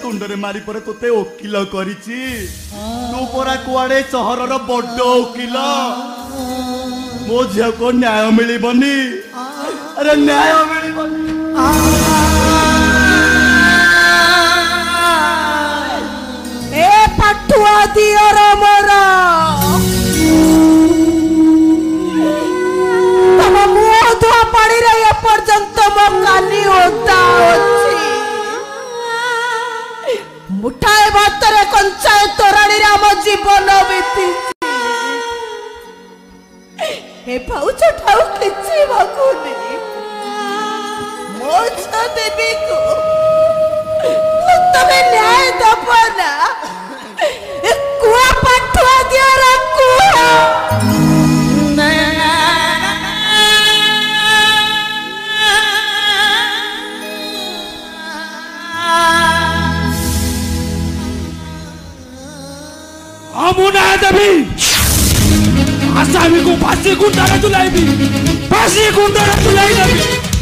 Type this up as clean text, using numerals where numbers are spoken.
तुंडरे मारी पर तोते ओकिल करिछि तू परा कुआडे सहरर बड्ड ओकिल मो झिया को न्याय मिलिबनी अरे न्याय मिलिबनी ए पटुआ दियर मोरा तम मुह धुआ पड़ी रही पर्यंत मो कानी ओता अछि मुठाए भातरे कंचाए तोराणी राम जीवन बीती हे पाउछ ठाउ किछि भकुनी मो छ देवी को तमे न्याय दबो ना कुआ पठुआ दिया रखुआ अमुना देवी आसामी को फांसी गुंडा तुलाई भी फांसी गुंडा तुलाई देवी